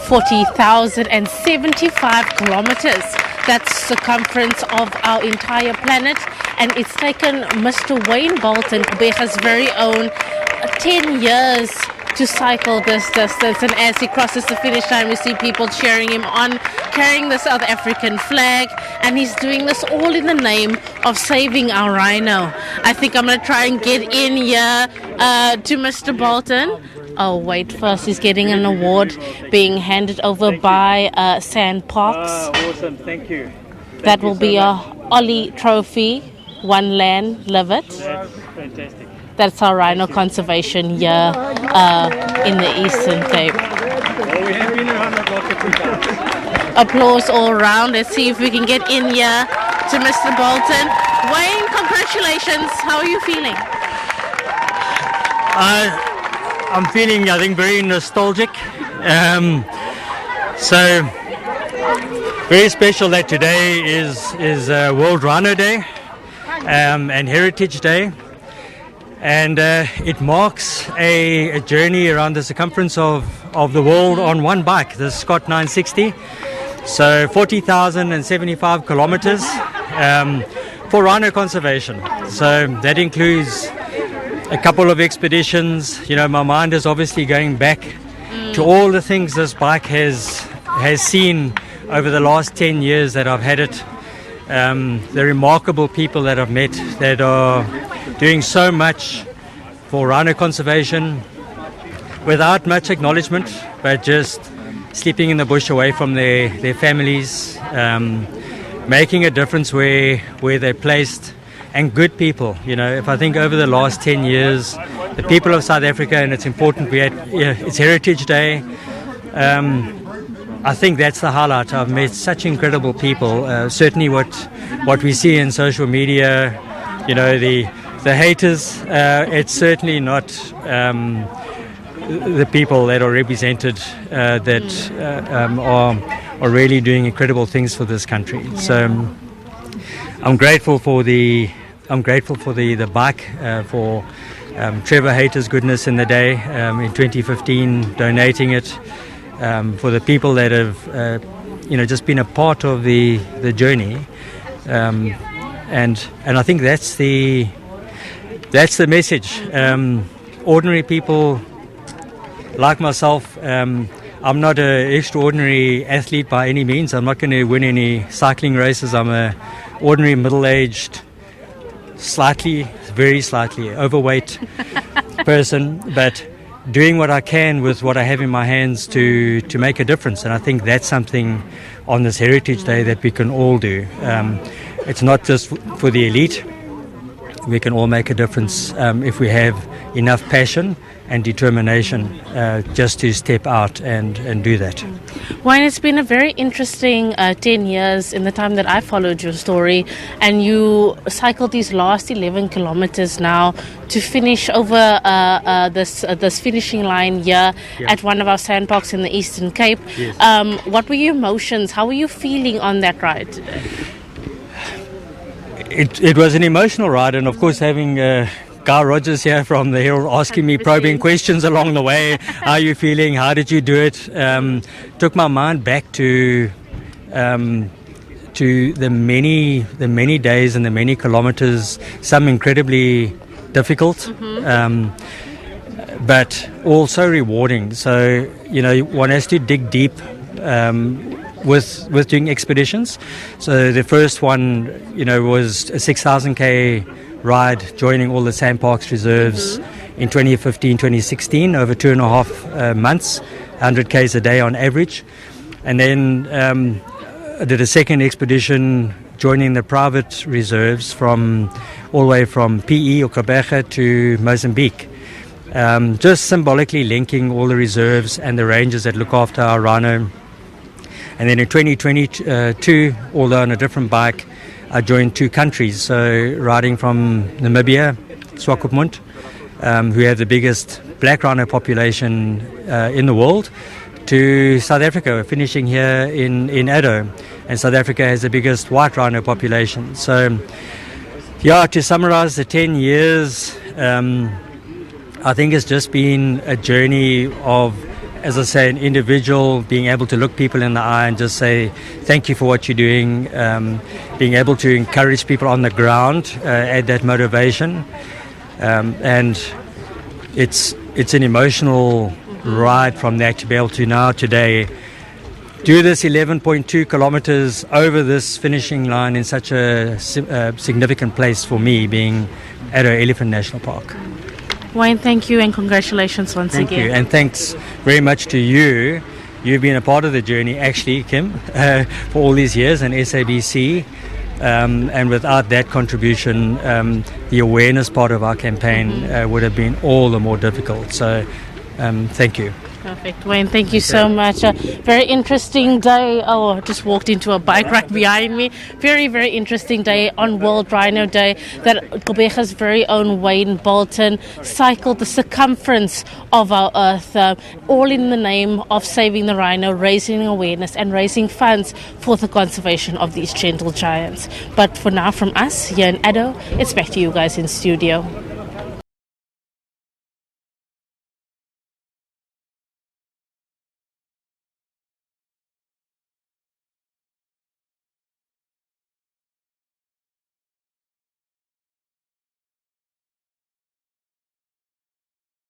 40,075 kilometers. That's circumference of our entire planet, and it's taken Mr. Wayne Bolton, Becha's very own, 10 years to cycle this distance. And as he crosses the finish line, we see people cheering him on, carrying the South African flag, and he's doing this all in the name of saving our rhino. I think I'm going to try and get in here to Mr. Bolton. Oh, wait, first he's getting an award being handed over by Sandparks. Awesome, thank you. That will be a Ollie Trophy, One Land, Live It. That's fantastic. That's our rhino conservation year in the Eastern Cape. Well, we have been around the block a few times. Applause all around. Let's see if we can get in here to Mr. Bolton. Wayne, congratulations. How are you feeling? I'm feeling, I think, very nostalgic. So very special that today is World Rhino Day and Heritage Day. And it marks a journey around the circumference of the world on one bike, the Scott 960. So 40,075 kilometers for rhino conservation. So that includes a couple of expeditions. You know, my mind is obviously going back to all the things this bike has seen over the last 10 years that I've had it. The remarkable people that I've met that are doing so much for rhino conservation without much acknowledgement, but just sleeping in the bush away from their families, making a difference where they're placed, and good people. You know, if I think over the last 10 years, the people of South Africa, and it's important, it's Heritage Day, I think that's the highlight. I've met such incredible people. Certainly what we see in social media, you know, the haters, it's certainly not the people that are represented that are really doing incredible things for this country. So I'm grateful for the bike, for Trevor Hayter's goodness in the day in 2015, donating it, for the people that have just been a part of the journey, and I think that's the message. Ordinary people like myself. I'm not an extraordinary athlete by any means. I'm not going to win any cycling races. I'm a ordinary middle-aged, very slightly overweight person, but doing what I can with what I have in my hands to make a difference. And I think that's something on this Heritage Day that we can all do. It's not just for the elite. We can all make a difference if we have enough passion and determination just to step out and do that. Wayne, it's been a very interesting 10 years in the time that I followed your story, and you cycled these last 11 kilometers now to finish over this finishing line here at one of our sandparks in the Eastern Cape. Yes. What were your emotions? How were you feeling on that ride today? It was an emotional ride, and of course having Guy Rogers here from the Herald asking me probing questions along the way. How are you feeling? How did you do it? Took my mind back to the many days and the many kilometers, some incredibly difficult, but also rewarding. So, you know, one has to dig deep with doing expeditions. So the first one, you know, was a 6,000k ride joining all the Sandparks reserves in 2015, 2016 over 2.5 months, 100k's a day on average. And then I did a second expedition joining the private reserves all the way from PE or Kabeja to Mozambique. Just symbolically linking all the reserves and the rangers that look after our rhino. And then in 2022, although on a different bike, I joined 2 countries, so riding from Namibia, Swakopmund, who have the biggest black rhino population in the world, to South Africa, finishing here in Addo. And South Africa has the biggest white rhino population. So, yeah, to summarize the 10 years, I think it's just been a journey of as I say, an individual, being able to look people in the eye and just say thank you for what you're doing, being able to encourage people on the ground, add that motivation, and it's an emotional ride from that to be able to now today do this 11.2 kilometres over this finishing line in such a significant place for me, being at Elephant National Park. Wayne, thank you and congratulations once Thank again. you, and thanks very much to you. You've been a part of the journey, actually, Kim, for all these years, and SABC. And without that contribution, the awareness part of our campaign would have been all the more difficult. So, thank you. Perfect. Wayne, thank you so much. A very interesting day. Oh, I just walked into a bike right behind me. Very, very interesting day on World Rhino Day that Gqeberha's very own Wayne Bolton cycled the circumference of our earth, all in the name of saving the rhino, raising awareness and raising funds for the conservation of these gentle giants. But for now, from us here in Addo, it's back to you guys in studio.